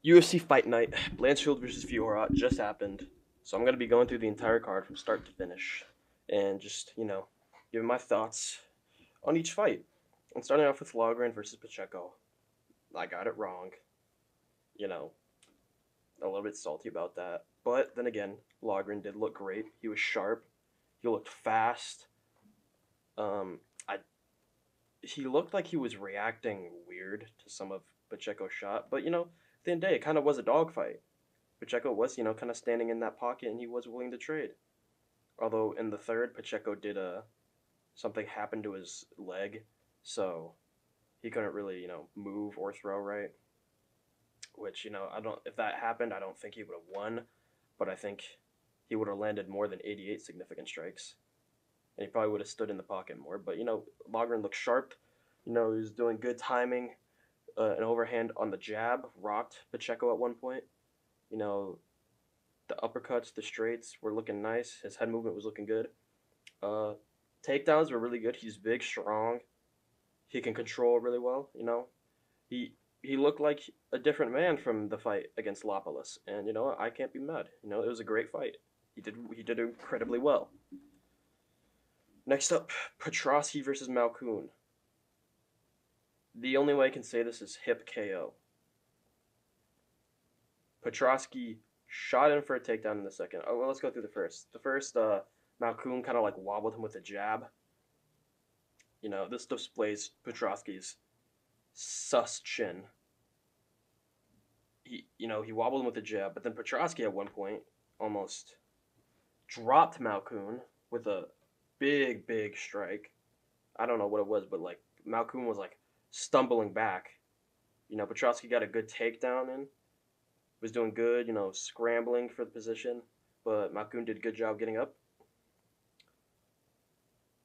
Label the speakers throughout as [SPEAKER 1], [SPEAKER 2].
[SPEAKER 1] UFC Fight Night, Blanchfield versus Fiorot just happened. So I'm going to be going through the entire card from start to finish and just, giving my thoughts on each fight. I'm starting off with Logren versus Pacheco. I got it wrong. You know, a little bit salty about that. But then again, Logren did look great. He was sharp. He looked fast. I He looked like he was reacting weird to some of Pacheco's shot, but at the end of the day, it kind of was a dogfight. Pacheco was, kind of standing in that pocket, and he was willing to trade. Although in the third, Pacheco did something happened to his leg, so he couldn't really, move or throw right. Which I don't. If that happened, I don't think he would have won, but I think he would have landed more than 88 significant strikes, and he probably would have stood in the pocket more. But Logren looked sharp. He was doing good timing. An overhand on the jab rocked Pacheco at one point. You know, the uppercuts, the straights were looking nice. His head movement was looking good. Uh, Takedowns were really good. He's big, strong. He can control really well. He he looked like a different man from the fight against Lopolis, and I can't be mad. It was a great fight. He did incredibly well. Next up, Petrosky versus Malkoun. The only way I can say this is hip KO. Petrosky shot in for a takedown in the second. Oh, well, let's go through the first. The first, Malkoun kind of like wobbled him with a jab. This displays Petrosky's sus chin. He wobbled him with a jab, but then Petrosky at one point almost dropped Malkoun with a big, big strike. I don't know what it was, but like Malkoun was like stumbling back. Petrosky got a good takedown in, was doing good, scrambling for the position, but Malkoun did a good job getting up.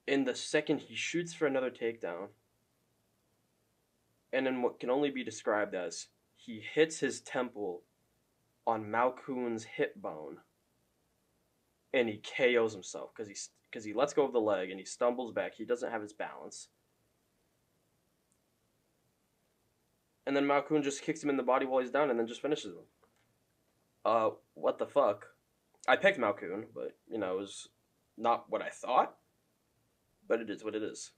[SPEAKER 1] In the second, he shoots for another takedown, and in what can only be described as he hits his temple on Malkoun's hip bone, and he KOs himself because he lets go of the leg and he stumbles back. He doesn't have his balance. And then Malkoun just kicks him in the body while he's down and then just finishes him. What the fuck? I picked Malkoun, but, it was not what I thought. But it is what it is.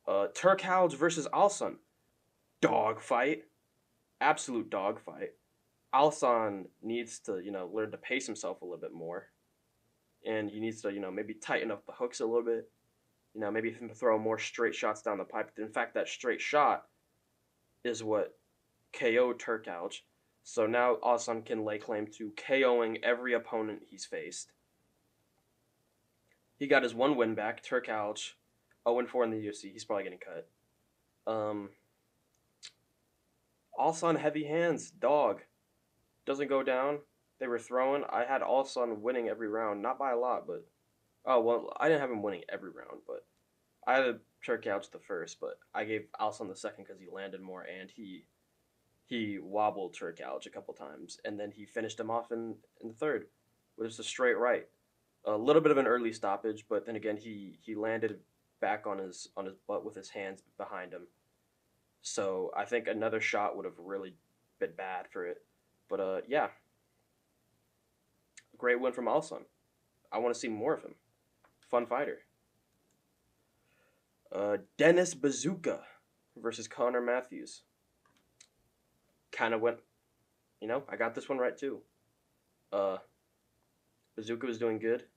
[SPEAKER 1] Turkalj versus Alsan. Dog fight. Absolute dog fight. Alsan needs to, learn to pace himself a little bit more. And he needs to, maybe tighten up the hooks a little bit. Maybe throw more straight shots down the pipe. In fact, that straight shot is what KO'd Turkalj. So now Alsan can lay claim to KOing every opponent he's faced. He got his one win back. Turkalj, 0-4 in the UFC. He's probably getting cut. Alsan heavy hands, dog. Doesn't go down. They were throwing. I had Alsan winning every round, not by a lot, but I didn't have him winning every round, but I had Turkalj the first, but I gave Alsan the second because he landed more and he wobbled Turkalj a couple times, and then he finished him off in the third with just a straight right. A little bit of an early stoppage, but then again he landed back on his butt with his hands behind him. So I think another shot would have really been bad for it. But yeah, great win from Alsan. I want to see more of him. Fun fighter. Dennis Bazooka versus Connor Matthews. Kind of went, I got this one right too. Bazooka was doing good.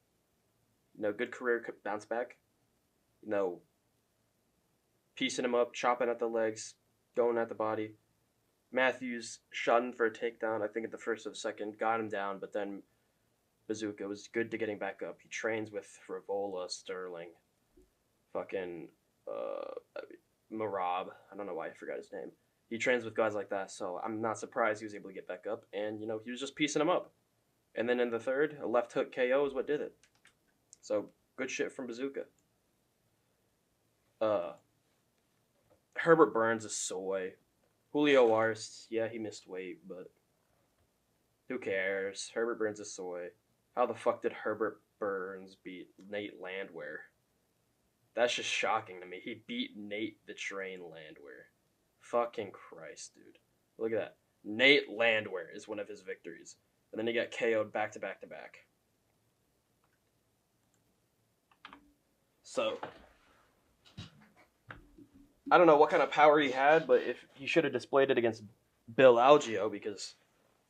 [SPEAKER 1] Good career bounce back. Piecing him up, chopping at the legs, going at the body. Matthews shot in for a takedown, I think at the first or the second, got him down, but then Bazooka was good to getting back up. He trains with Frivola, Sterling, fucking Marab. I don't know why I forgot his name. He trains with guys like that, so I'm not surprised he was able to get back up. And, he was just piecing him up. And then in the third, a left hook KO is what did it. So, good shit from Bazooka. Herbert Burns is soy. Julio Arce, yeah, he missed weight, but who cares? Herbert Burns is soy. How the fuck did Herbert Burns beat Nate Landwehr? That's just shocking to me. He beat Nate the Train Landwehr. Fucking Christ, dude. Look at that. Nate Landwher is one of his victories. And then he got KO'd back to back to back. So, I don't know what kind of power he had, but if he should have displayed it against Bill Algeo, because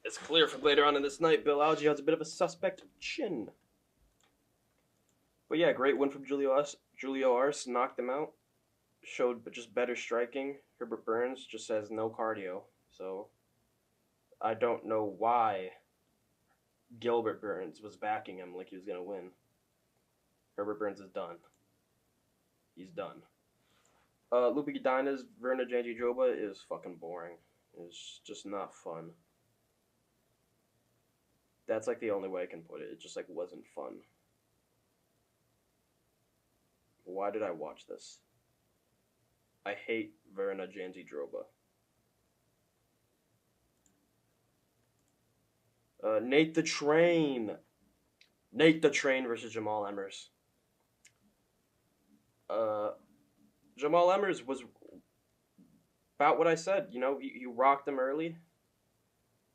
[SPEAKER 1] it's clear from later on in this night, Bill Algeo has a bit of a suspect chin. But yeah, great win from Julio Arce, knocked him out. Showed just better striking. Herbert Burns just has no cardio, so I don't know why Gilbert Burns was backing him like he was going to win. Herbert Burns is done. He's done. Luque Dyna's Verna Jandiroba is fucking boring. It's just not fun. That's like the only way I can put it. It just like wasn't fun. Why did I watch this? I hate Verna Jandiroba. Nate the Train. Nate the Train versus Jamal Emmers. Jamal Emmers was about what I said. You know, he rocked him early.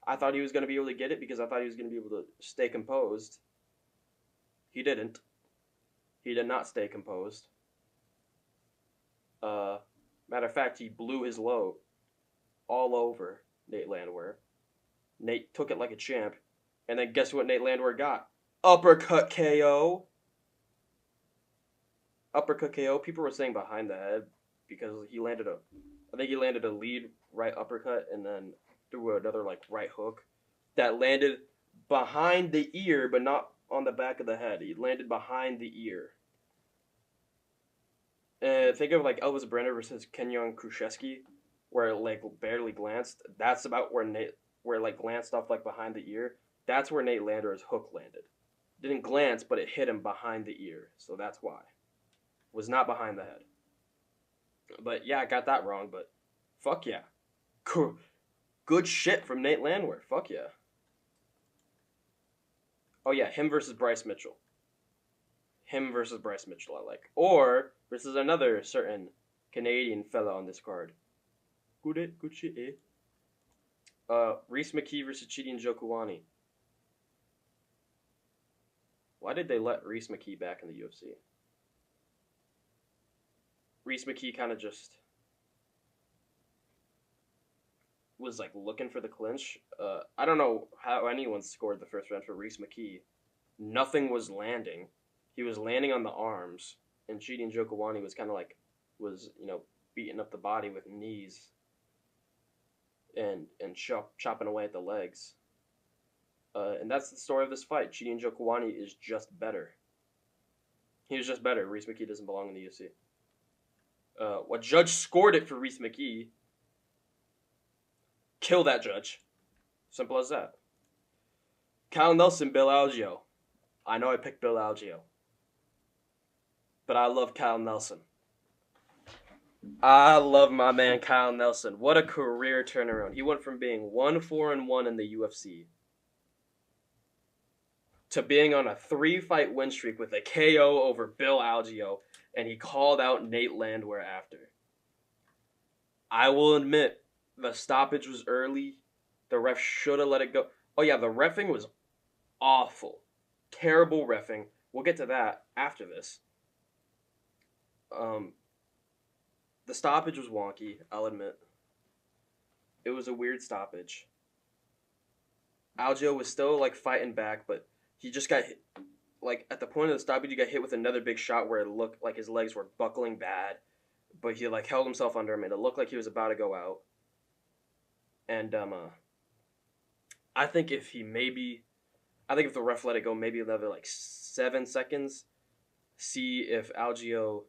[SPEAKER 1] I thought he was going to be able to get it because I thought he was going to be able to stay composed. He didn't. He did not stay composed. Matter of fact, he blew his load all over Nate Landwher. Nate took it like a champ. And then guess what Nate Landwher got? Uppercut KO. Uppercut KO. People were saying behind the head because he landed I think he landed a lead right uppercut and then threw another like right hook that landed behind the ear but not on the back of the head. He landed behind the ear. Think of like Elvis Brenner versus Kenyon Krzyzewski, where it like barely glanced. That's about where it like glanced off like behind the ear. That's where Nate Landwehr's hook landed. Didn't glance, but it hit him behind the ear. So that's why. Was not behind the head. But yeah, I got that wrong, but fuck yeah. Good shit from Nate Landwher. Fuck yeah. Oh yeah, him versus Bryce Mitchell. Him versus Bryce Mitchell I like. Or versus another certain Canadian fella on this card. Good shit, eh? Reese McKee versus Chidi Njokuani. Why did they let Reese McKee back in the UFC? Reese McKee kind of just was like looking for the clinch. I don't know how anyone scored the first round for Reese McKee. Nothing was landing. He was landing on the arms, and Chidi Njokuani was kind of like beating up the body with knees and chopping away at the legs. And that's the story of this fight. Chidi Njokuani is just better. He was just better. Reese McKee doesn't belong in the UFC. What judge scored it for Reese McKee? Kill that judge. Simple as that. Kyle Nelson, Bill Algeo. I know I picked Bill Algeo. But I love Kyle Nelson. I love my man Kyle Nelson. What a career turnaround. He went from being 1-4-1 in the UFC to being on a 3-fight win streak with a KO over Bill Algeo, and he called out Nate Landwher after. I will admit, the stoppage was early. The ref should have let it go. Oh yeah, the reffing was awful. Terrible reffing. We'll get to that after this. The stoppage was wonky, I'll admit. It was a weird stoppage. Algeo was still like fighting back, but he just got hit. Like at the point of the stoppage, he got hit with another big shot where it looked like his legs were buckling bad, but he like held himself under him and it looked like he was about to go out. And I think if the ref let it go maybe another like 7 seconds, see if Algeo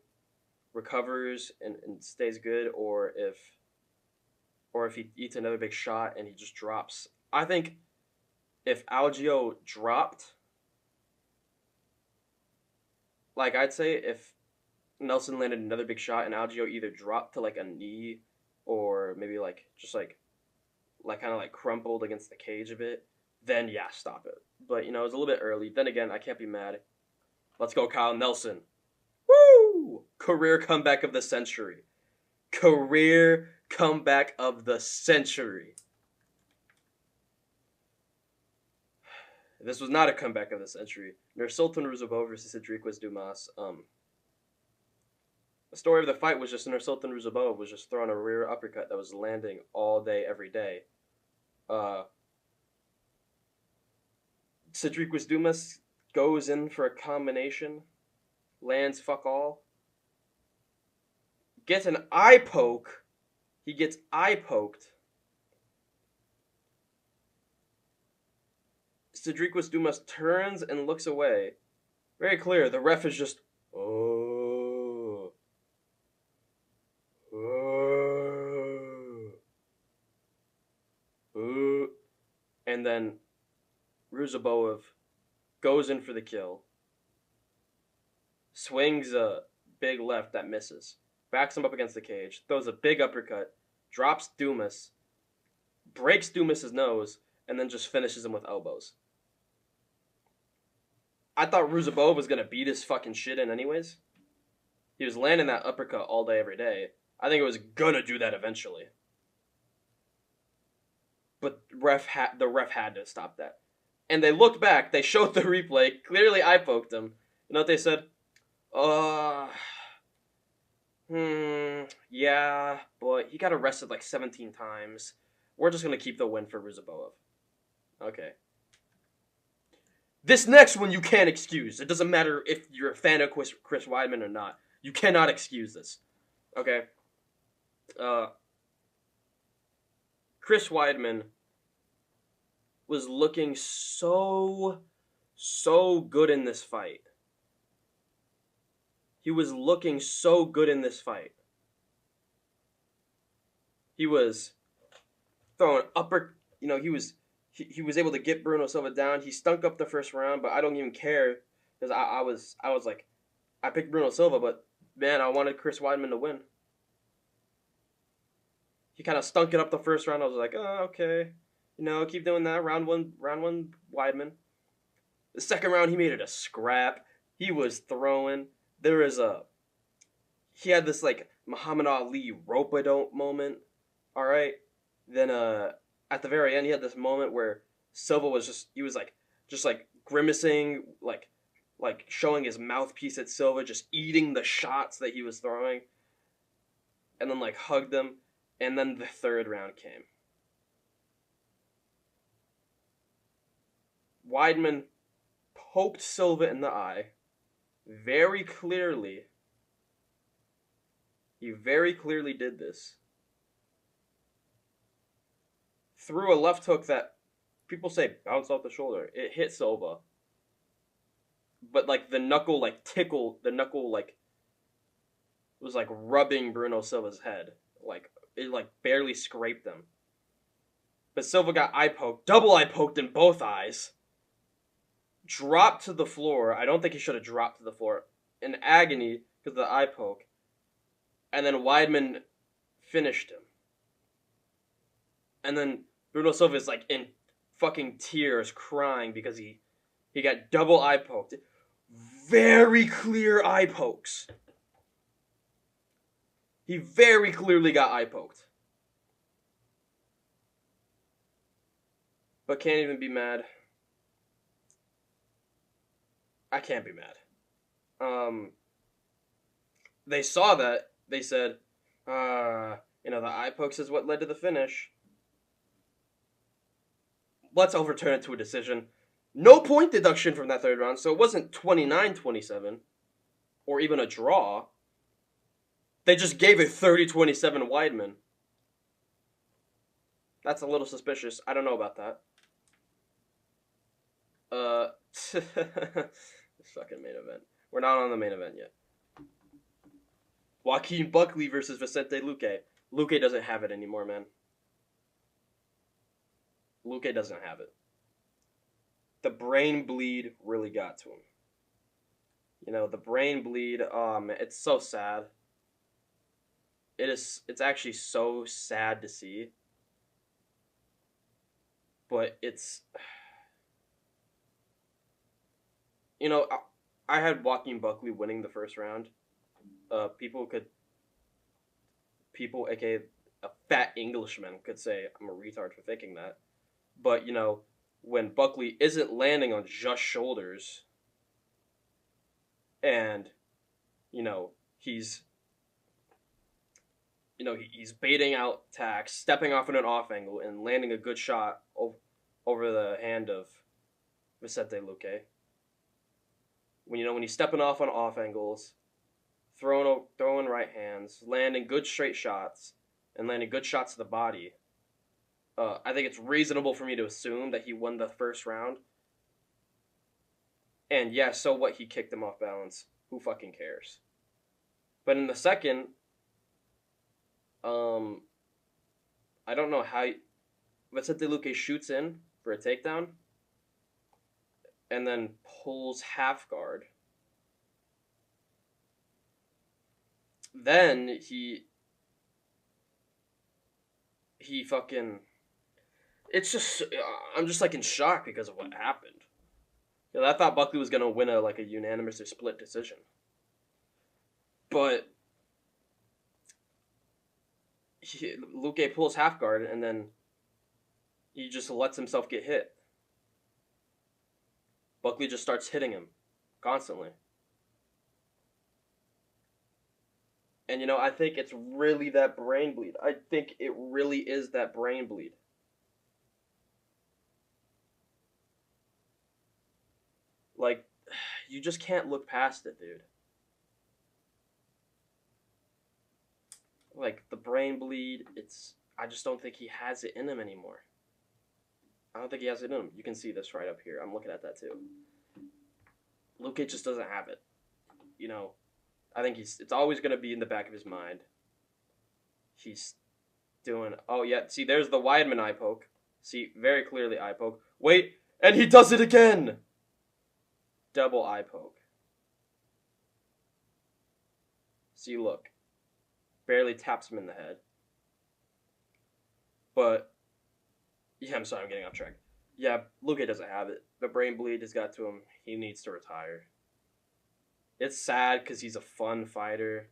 [SPEAKER 1] recovers and stays good, or if he eats another big shot and he just drops. I think if Algeo dropped, like I'd say if Nelson landed another big shot and Algeo either dropped to like a knee or maybe like just like kind of like crumpled against the cage a bit, then yeah, stop it. But, it was a little bit early. Then again, I can't be mad. Let's go, Kyle Nelson. Woo! Career comeback of the century. Career comeback of the century. This was not a comeback of the century. Nursulton ruziboev versus Cedric Dumas. The story of the fight was just nursulton ruziboev was just throwing a rear uppercut that was landing all day, every day. Cedric Dumas goes in for a combination, lands fuck all, gets an eye poke. He gets eye poked. Cedric Dumas turns and looks away. Very clear, the ref is just, oh. Oh. Oh. And then ruziboev goes in for the kill. Swings a big left that misses. Backs him up against the cage. Throws a big uppercut. Drops Dumas. Breaks Dumas' nose. And then just finishes him with elbows. I thought ruziboev was going to beat his fucking shit in anyways. He was landing that uppercut all day, every day. I think it was going to do that eventually. But the ref had to stop that. And they looked back. They showed the replay. Clearly eye poked him. You know what they said? Yeah, but he got arrested like 17 times. We're just going to keep the win for ruziboev. Okay. This next one you can't excuse. It doesn't matter if you're a fan of Chris Weidman or not. You cannot excuse this. Okay? Chris Weidman was looking so good in this fight. He was looking so good in this fight. He was throwing he was able to get Bruno Silva down. He stunk up the first round, but I don't even care because I was like, I picked Bruno Silva, but man, I wanted Chris Weidman to win. He kind of stunk it up the first round. I was like, oh, okay, keep doing that. Round one, Weidman. The second round, he made it a scrap. He was throwing. He had this like Muhammad Ali rope-a-dope moment. All right, then at the very end, he had this moment where Silva was just grimacing, like showing his mouthpiece at Silva, just eating the shots that he was throwing, and then like hugged him, and then the third round came. Weidman poked Silva in the eye, very clearly. He very clearly did this. Threw a left hook that people say bounced off the shoulder. It hit Silva. But like the knuckle was like rubbing Bruno Silva's head. Like it like barely scraped him. But Silva got eye poked, double eye poked in both eyes. Dropped to the floor. I don't think he should have dropped to the floor. In agony because of the eye poke. And then Weidman finished him. And then Bruno Silva is like in fucking tears, crying because he got double eye poked. Very clear eye pokes. He very clearly got eye poked. But can't even be mad. I can't be mad. They saw that. They said, the eye pokes is what led to the finish. Let's overturn it to a decision. No point deduction from that third round, so it wasn't 29-27 or even a draw. They just gave it 30-27 Weidman. That's a little suspicious. I don't know about that. This fucking main event. We're not on the main event yet. Joaquin Buckley versus Vicente Luque. Luque doesn't have it anymore, man. Luque doesn't have it. The brain bleed really got to him. The brain bleed, it's so sad. It's actually so sad to see. But it's... I had Joaquin Buckley winning the first round. People, aka a fat Englishman, could say I'm a retard for thinking that. But, when Buckley isn't landing on just shoulders, and you know he's he's baiting out attacks, stepping off in an off angle, and landing a good shot over the hand of Vicente Luque. When he's stepping off on off angles, throwing right hands, landing good straight shots, and landing good shots to the body. I think it's reasonable for me to assume that he won the first round. And yeah, so what? He kicked him off balance. Who fucking cares? But in the second, I don't know how Vicente Luque shoots in for a takedown and then pulls half guard. Then he fucking... It's just... I'm just like in shock because of what happened. I thought Buckley was going to win a unanimous or split decision. But Luque pulls half guard and then he just lets himself get hit. Buckley just starts hitting him constantly. And I think it's really that brain bleed. I think it really is that brain bleed. Like, you just can't look past it, dude. Like, the brain bleed, I just don't think he has it in him anymore. I don't think he has it in him. You can see this right up here. I'm looking at that too. Luque just doesn't have it. I think it's always going to be in the back of his mind. He's doing... Oh, yeah. See, there's the Weidman Eyepoke. See, very clearly Eyepoke. Wait, and he does it again! Double Eyepoke. See, look. Barely taps him in the head. But... Yeah, I'm sorry, I'm getting off track. Yeah, Luque doesn't have it. The brain bleed has got to him. He needs to retire. It's sad because he's a fun fighter.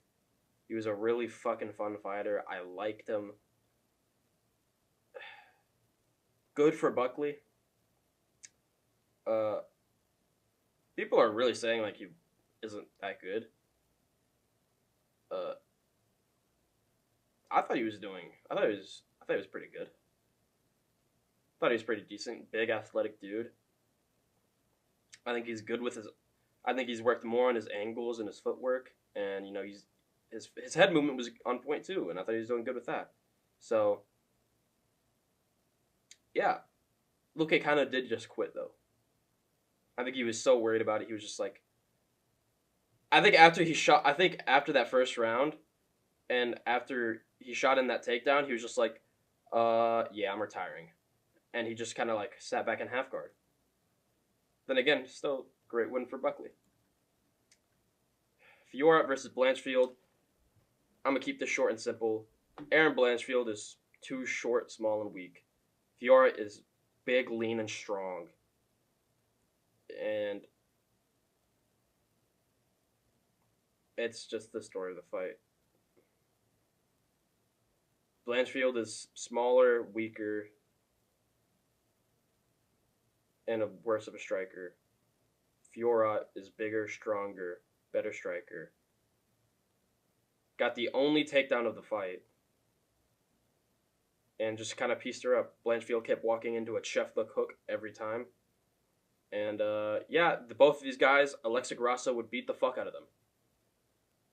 [SPEAKER 1] He was a really fucking fun fighter. I liked him. Good for Buckley. People are really saying he isn't that good. I thought he was pretty good. I thought he was pretty decent. Big athletic dude. I think he's good with I think he's worked more on his angles and his footwork, and his head movement was on point too, and I thought he was doing good with that. So yeah, Luque kind of did just quit though. I think he was so worried about it. He was just like, I think after that first round, and after he shot in that takedown, he was just like, yeah, I'm retiring, and he just kind of sat back in half guard. Then again, still great win for Buckley. Fiorot versus Blanchfield. I'm going to keep this short and simple. Aaron Blanchfield is too short, small, and weak. Fiorot is big, lean, and strong. And it's just the story of the fight. Blanchfield is smaller, weaker, and worse of a striker. Fiorot is bigger, stronger, better striker. Got the only takedown of the fight. And just kind of pieced her up. Blanchfield kept walking into a chef look hook every time. And both of these guys, Alexa Grasso would beat the fuck out of them.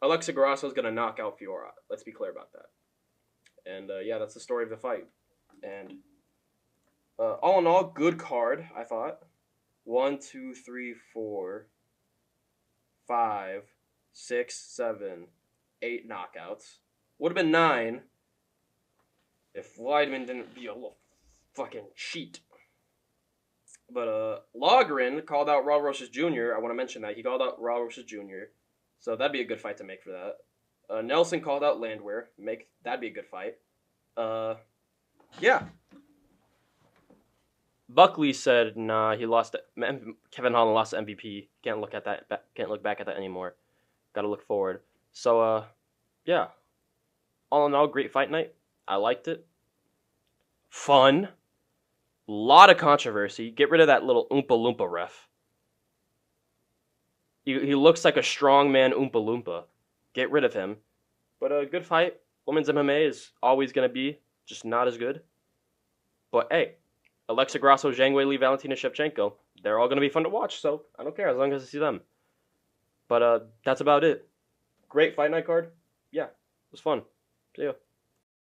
[SPEAKER 1] Alexa Grasso is going to knock out Fiorot. Let's be clear about that. And that's the story of the fight. And all in all, good card, I thought. 1, 2, 3, 4, 5, 6, 7, 8 knockouts. Would have been 9 if Weidman didn't be a little fucking cheat. But Logren called out Raul Rosas Jr. I want to mention that. He called out Raul Rosas Jr. So that'd be a good fight to make for that. Nelson called out Landwher. That'd be a good fight. Yeah. Buckley said, "Nah, he lost. Kevin Holland lost the MVP. Can't look at that. Can't look back at that anymore. Got to look forward." So, yeah. All in all, great fight night. I liked it. Fun. Lot of controversy. Get rid of that little Oompa Loompa ref. He looks like a strongman Oompa Loompa. Get rid of him. But a good fight. Women's MMA is always going to be just not as good. But hey, Alexa Grasso, Zhang Weili, Valentina Shevchenko, they're all going to be fun to watch, so I don't care as long as I see them. But that's about it. Great fight night card. Yeah, it was fun. See ya.